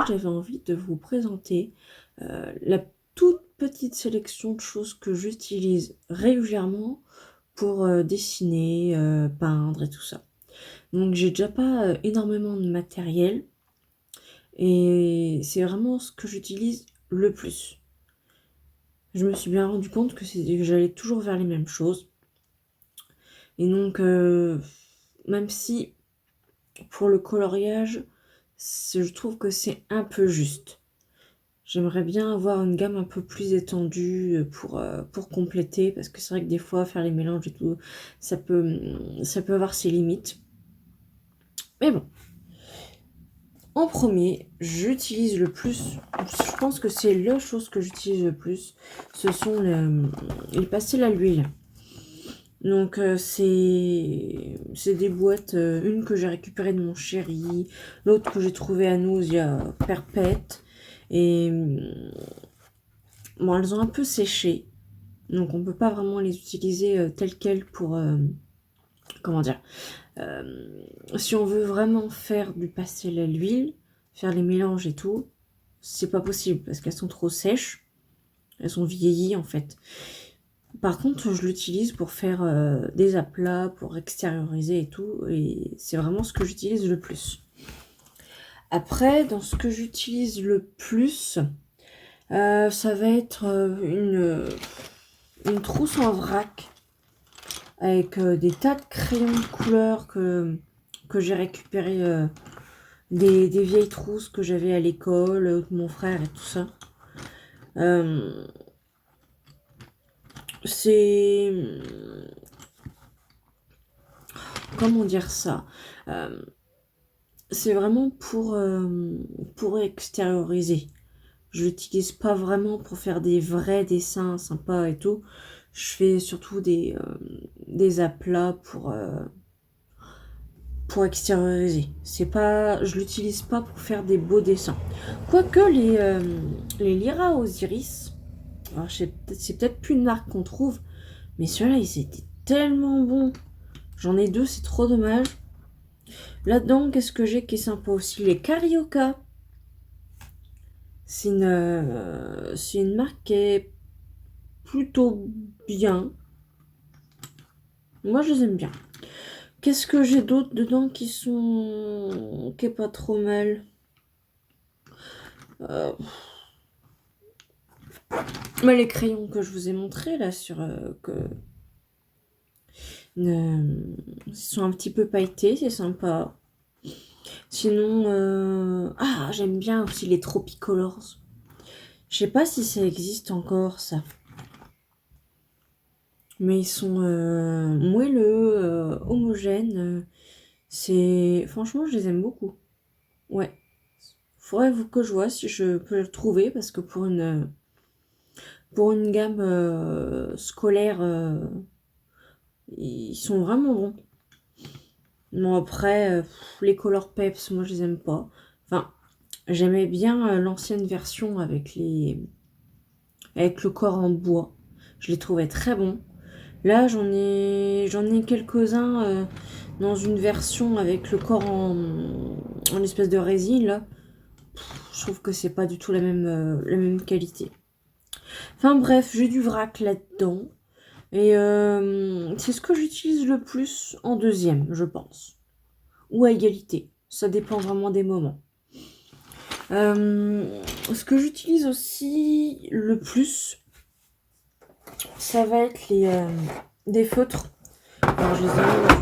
J'avais envie de vous présenter la toute petite sélection de choses que j'utilise régulièrement pour dessiner, peindre et tout ça. Donc j'ai déjà pas énormément de matériel et c'est vraiment ce que j'utilise le plus. Je me suis bien rendu compte que j'allais toujours vers les mêmes choses. Et donc, même si pour le coloriage, je trouve que c'est un peu juste. J'aimerais bien avoir une gamme un peu plus étendue pour compléter, parce que c'est vrai que des fois, faire les mélanges et tout, ça peut avoir ses limites. Mais bon, en premier, j'utilise le plus, je pense que c'est la chose que j'utilise le plus, ce sont les pastels à l'huile. Donc c'est des boîtes, une que j'ai récupérée de mon chéri, l'autre que j'ai trouvée à Nausea Perpète. Et bon, elles ont un peu séché, donc on peut pas vraiment les utiliser telles quelles pour comment dire. Si on veut vraiment faire du pastel à l'huile, faire les mélanges et tout, c'est pas possible parce qu'elles sont trop sèches, elles sont vieillies en fait. Par contre, je l'utilise pour faire des aplats, pour extérioriser et tout, et c'est vraiment ce que j'utilise le plus. Après, dans ce que j'utilise le plus, ça va être une trousse en vrac avec des tas de crayons de couleur que j'ai récupéré des vieilles trousses que j'avais à l'école, de mon frère et tout ça. C'est... Comment dire ça c'est vraiment pour extérioriser. Je l'utilise pas vraiment pour faire des vrais dessins sympas et tout. Je fais surtout des aplats pour extérioriser. Je l'utilise pas pour faire des beaux dessins. Quoique les Lyra Osiris, alors c'est peut-être plus une marque qu'on trouve, mais ceux-là ils étaient tellement bons. J'en ai deux, c'est trop dommage. Là-dedans, qu'est-ce que j'ai qui est sympa aussi? Les Carioca. C'est une marque qui est plutôt bien. Moi, je les aime bien. Qu'est-ce que j'ai d'autre dedans qui est pas trop mal? Mais les crayons que je vous ai montrés là ils sont un petit peu pailletés, c'est sympa. Sinon, j'aime bien aussi les Tropicolors. Je sais pas si ça existe encore ça. Mais ils sont moelleux, homogènes. Franchement, je les aime beaucoup. Ouais. Faudrait que je vois si je peux le trouver parce que pour une gamme scolaire, ils sont vraiment bons. Non, après, les Color Peps, moi je les aime pas. Enfin, j'aimais bien l'ancienne version avec le corps en bois. Je les trouvais très bons. Là, j'en ai quelques-uns dans une version avec le corps en espèce de résine là. Je trouve que c'est pas du tout la même qualité. Enfin bref, j'ai du vrac là-dedans. Et c'est ce que j'utilise le plus en deuxième, je pense. Ou à égalité. Ça dépend vraiment des moments. Ce que j'utilise aussi le plus, ça va être des feutres. Alors, je les ai mis dans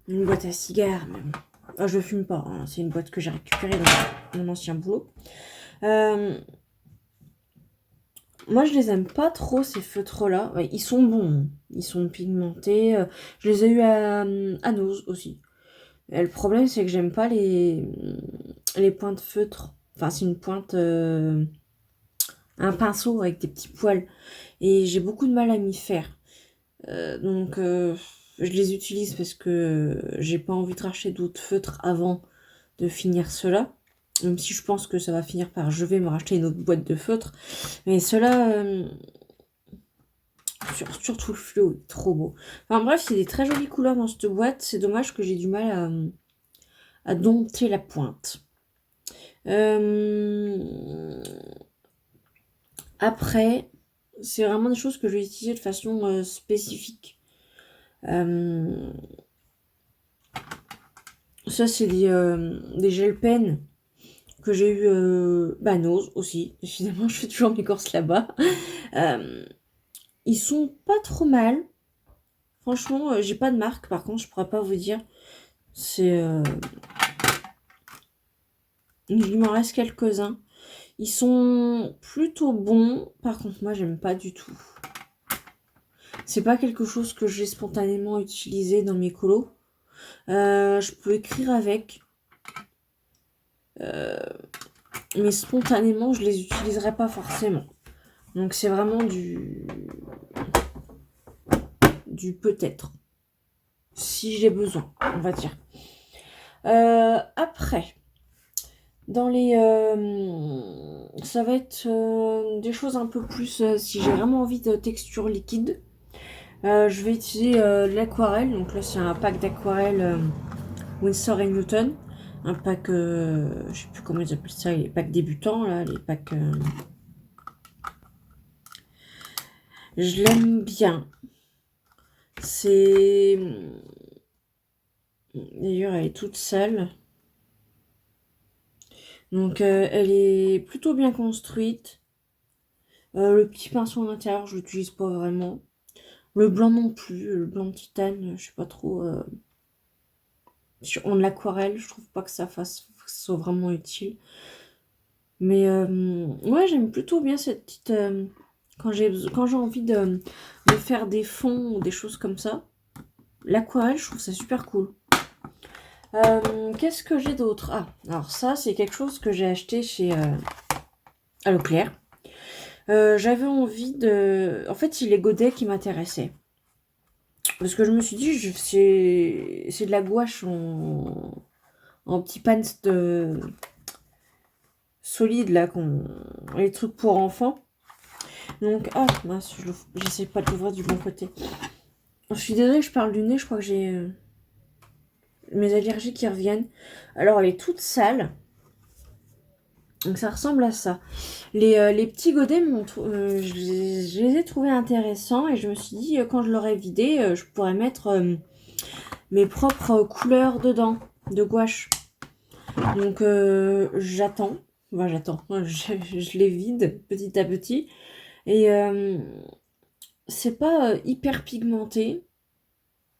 une boîte à cigares. Même. Ah, je fume pas, hein. C'est une boîte que j'ai récupérée dans mon ancien boulot. Moi, je les aime pas trop, ces feutres-là. Ouais, ils sont bons, ils sont pigmentés. Je les ai eus à Nose aussi. Et le problème, c'est que j'aime pas les pointes feutres. Enfin, c'est une pointe... un pinceau avec des petits poils. Et j'ai beaucoup de mal à m'y faire. Donc, je les utilise parce que j'ai pas envie de racheter d'autres feutres avant de finir cela. Même si je pense que ça va finir par je vais me racheter une autre boîte de feutres. Mais cela, surtout le fluo, est trop beau. Enfin bref, c'est des très jolies couleurs dans cette boîte. C'est dommage que j'ai du mal à dompter la pointe. Après, c'est vraiment des choses que je vais utiliser de façon spécifique. Ça, c'est des gel pens que j'ai eu Nose aussi. Finalement, je fais toujours mes courses là-bas. Ils sont pas trop mal. Franchement, j'ai pas de marque, par contre, je pourrais pas vous dire. Il m'en reste quelques-uns. Ils sont plutôt bons. Par contre, moi, j'aime pas du tout. C'est pas quelque chose que j'ai spontanément utilisé dans mes colos. Je peux écrire avec. Mais spontanément, je les utiliserai pas forcément. Donc, c'est vraiment du peut-être. Si j'ai besoin, on va dire. Après, dans les... ça va être des choses un peu plus... si j'ai vraiment envie de texture liquide, je vais utiliser l'aquarelle. Donc là, c'est un pack d'aquarelle Winsor & Newton. Un pack... je sais plus comment ils appellent ça, les packs débutants, là, les packs... Je l'aime bien. C'est... D'ailleurs, elle est toute sale. Donc, elle est plutôt bien construite. Le petit pinceau à l'intérieur, je l'utilise pas vraiment. Le blanc non plus. Le blanc de titane, je sais pas trop. En l'aquarelle, je trouve pas que ça soit vraiment utile. Mais ouais, j'aime plutôt bien cette petite... quand j'ai envie de faire des fonds ou des choses comme ça, l'aquarelle, je trouve ça super cool. Qu'est-ce que j'ai d'autre? Ah, alors ça, c'est quelque chose que j'ai acheté chez à Leclerc. J'avais envie de... En fait, c'est les godets qui m'intéressaient. Parce que je me suis dit, c'est de la gouache en petits pans de... solides, là, les trucs pour enfants. Donc, ah, mince, j'essaie pas de l'ouvrir du bon côté. Je suis désolée, je parle du nez, je crois que j'ai mes allergies qui reviennent. Alors, elle est toute sale. Donc, ça ressemble à ça. Les petits godets, je les ai trouvés intéressants et je me suis dit, quand je l'aurai vidé, je pourrais mettre mes propres couleurs dedans, de gouache. Donc, j'attends. Enfin, j'attends. Je les vide petit à petit. Et c'est pas hyper pigmenté.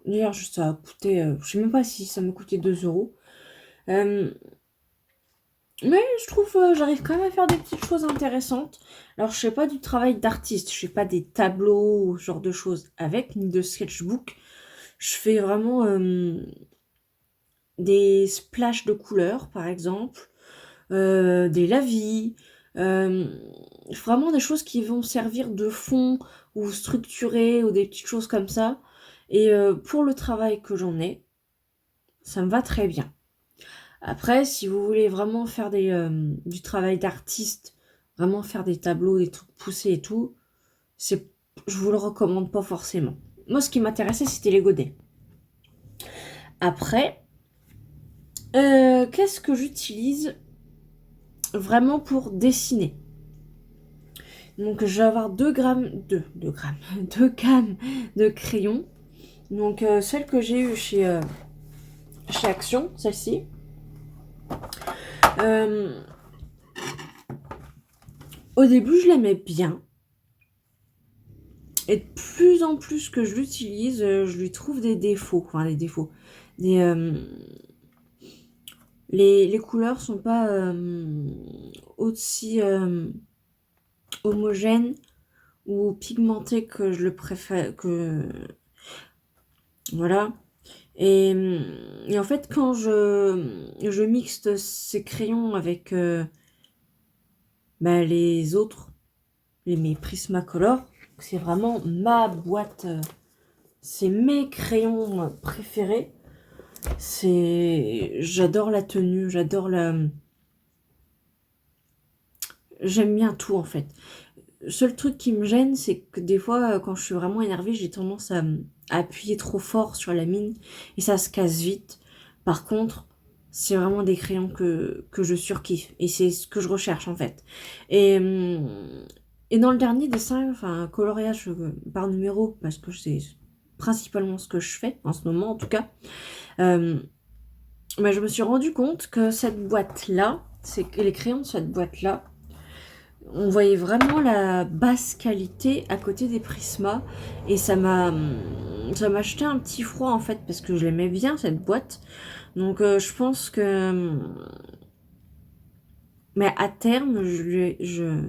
D'ailleurs, ça a coûté... je sais même pas si ça m'a coûté 2 €. Mais je trouve j'arrive quand même à faire des petites choses intéressantes. Alors, je fais pas du travail d'artiste. Je fais pas des tableaux ou ce genre de choses avec, ni de sketchbook. Je fais vraiment des splashes de couleurs, par exemple. Des lavis. Vraiment des choses qui vont servir de fond ou structurer ou des petites choses comme ça. Et pour le travail que j'en ai, ça me va très bien. Après, si vous voulez vraiment faire du travail d'artiste, vraiment faire des tableaux, des trucs poussés et tout, je vous le recommande pas forcément. Moi, ce qui m'intéressait, c'était les godets. Après, qu'est-ce que j'utilise vraiment pour dessiner? Donc, je vais avoir 2 gammes de crayons. Donc, celle que j'ai eue chez Action, celle-ci. Au début, je l'aimais bien. Et de plus en plus que je l'utilise, je lui trouve des défauts. Enfin, des défauts. Les couleurs sont pas aussi homogènes ou pigmentées que je le préfère. Voilà. Et en fait, quand je mixte ces crayons avec les autres, mes Prismacolor, c'est vraiment ma boîte, c'est mes crayons préférés. J'adore la tenue, j'aime bien tout en fait. Le seul truc qui me gêne, c'est que des fois, quand je suis vraiment énervée, j'ai tendance à appuyer trop fort sur la mine et ça se casse vite. Par contre, c'est vraiment des crayons que je surkiffe. Et c'est ce que je recherche, en fait. Et, et dans le dernier dessin, enfin, coloriage par numéro, parce que c'est principalement ce que je fais, en ce moment en tout cas, bah, je me suis rendu compte que cette boîte-là, c'est que les crayons de cette boîte-là, on voyait vraiment la basse qualité à côté des Prisma et ça m'a jeté un petit froid en fait parce que je l'aimais bien cette boîte. Donc je pense que mais à terme je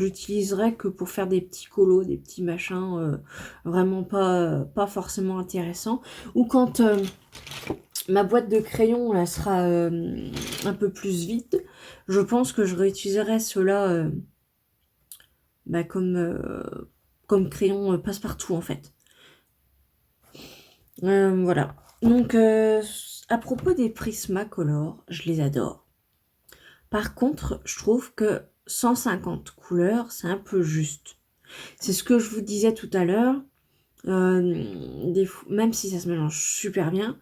l'utiliserai que pour faire des petits colos, des petits machins vraiment pas forcément intéressants ou quand ma boîte de crayons là sera un peu plus vide, je pense que je réutiliserai ceux-là bah, comme crayon passe-partout en fait. Voilà. Donc à propos des Prismacolor, je les adore. Par contre, je trouve que 150 couleurs, c'est un peu juste. C'est ce que je vous disais tout à l'heure. Même si ça se mélange super bien,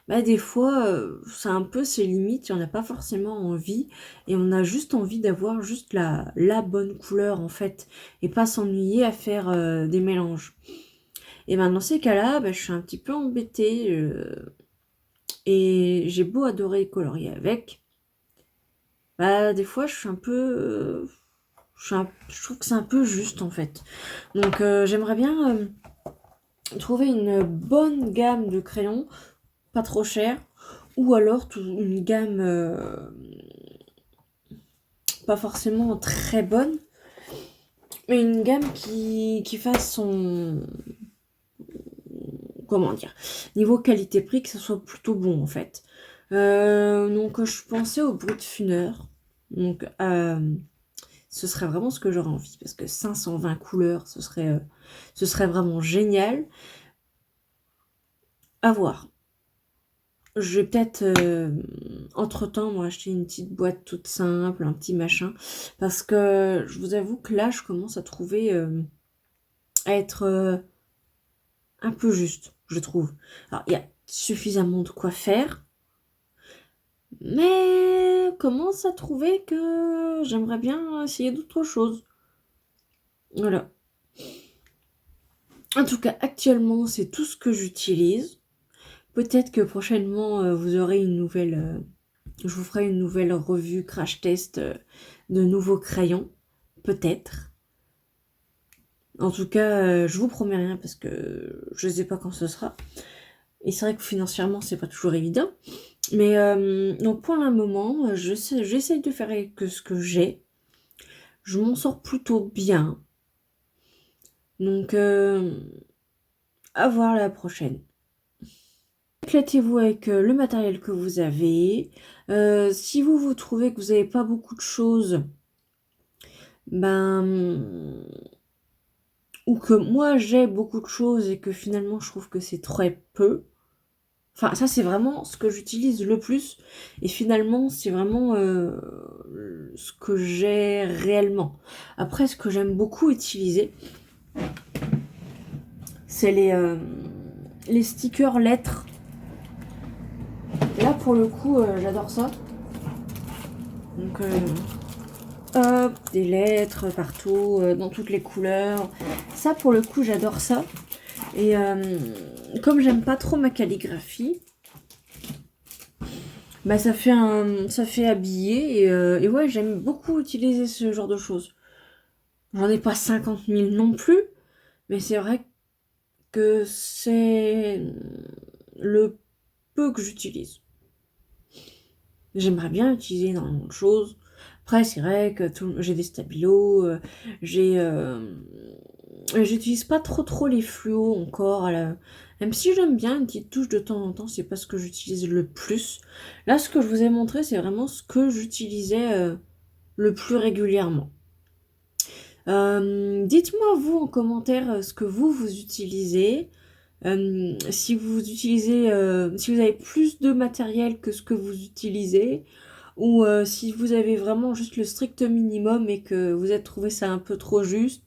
bah des fois, c'est un peu ses limites, et on n'a pas forcément envie, et on a juste envie d'avoir juste la bonne couleur en fait, et pas s'ennuyer à faire des mélanges. Et ben dans ces cas-là, bah, je suis un petit peu embêtée, et j'ai beau adorer colorier avec, bah des fois je suis un peu... je trouve que c'est un peu juste en fait. Donc j'aimerais bien trouver une bonne gamme de crayons, pas trop cher, ou alors une gamme pas forcément très bonne, mais une gamme qui fasse son... Comment dire, niveau qualité-prix, que ça soit plutôt bon en fait. Donc je pensais au Brutfuner. Donc ce serait vraiment ce que j'aurais envie, parce que 520 couleurs, ce serait vraiment génial. À voir. Je vais peut-être, entre-temps, moi, acheter une petite boîte toute simple, un petit machin. Parce que je vous avoue que là, je commence à trouver, à être un peu juste, je trouve. Alors, il y a suffisamment de quoi faire. Mais commence à trouver que j'aimerais bien essayer d'autres choses. Voilà. En tout cas, actuellement, c'est tout ce que j'utilise. Peut-être que prochainement, vous aurez une nouvelle... je vous ferai une nouvelle revue crash test de nouveaux crayons. Peut-être. En tout cas, je vous promets rien parce que je ne sais pas quand ce sera. Et c'est vrai que financièrement, c'est pas toujours évident. Mais donc pour le moment, j'essaye de faire avec ce que j'ai. Je m'en sors plutôt bien. Donc, à voir la prochaine. Éclatez-vous avec le matériel que vous avez. Si vous trouvez que vous n'avez pas beaucoup de choses, ben, ou que moi j'ai beaucoup de choses et que finalement je trouve que c'est très peu. Enfin, ça c'est vraiment ce que j'utilise le plus. Et finalement, c'est vraiment ce que j'ai réellement. Après, ce que j'aime beaucoup utiliser, c'est les stickers lettres. Là, pour le coup, j'adore ça. Donc, hop, des lettres partout, dans toutes les couleurs. Ça, pour le coup, j'adore ça. Et comme j'aime pas trop ma calligraphie, bah ça fait habiller et ouais, j'aime beaucoup utiliser ce genre de choses. J'en ai pas 50 000 non plus, mais c'est vrai que c'est le peu que j'utilise. J'aimerais bien utiliser énormément de choses. Après, c'est vrai que j'ai des stabilos, j'utilise pas trop les fluos encore. Même si j'aime bien une petite touche de temps en temps, c'est pas ce que j'utilise le plus. Là, ce que je vous ai montré, c'est vraiment ce que j'utilisais le plus régulièrement. Dites-moi vous en commentaire ce que vous utilisez. Si vous utilisez, si vous avez plus de matériel que ce que vous utilisez, ou si vous avez vraiment juste le strict minimum et que vous avez trouvé ça un peu trop juste.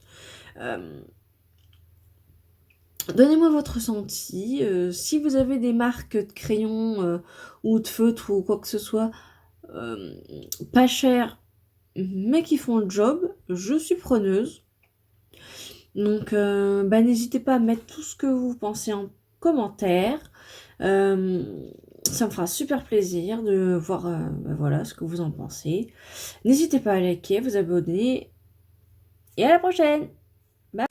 Donnez-moi votre ressenti. Si vous avez des marques de crayons ou de feutres ou quoi que ce soit, euh, pas cher, mais qui font le job, je suis preneuse. Donc, bah, n'hésitez pas à mettre tout ce que vous pensez en commentaire. Ça me fera super plaisir de voir bah, voilà, ce que vous en pensez. N'hésitez pas à liker, vous abonner. Et à la prochaine! Bye!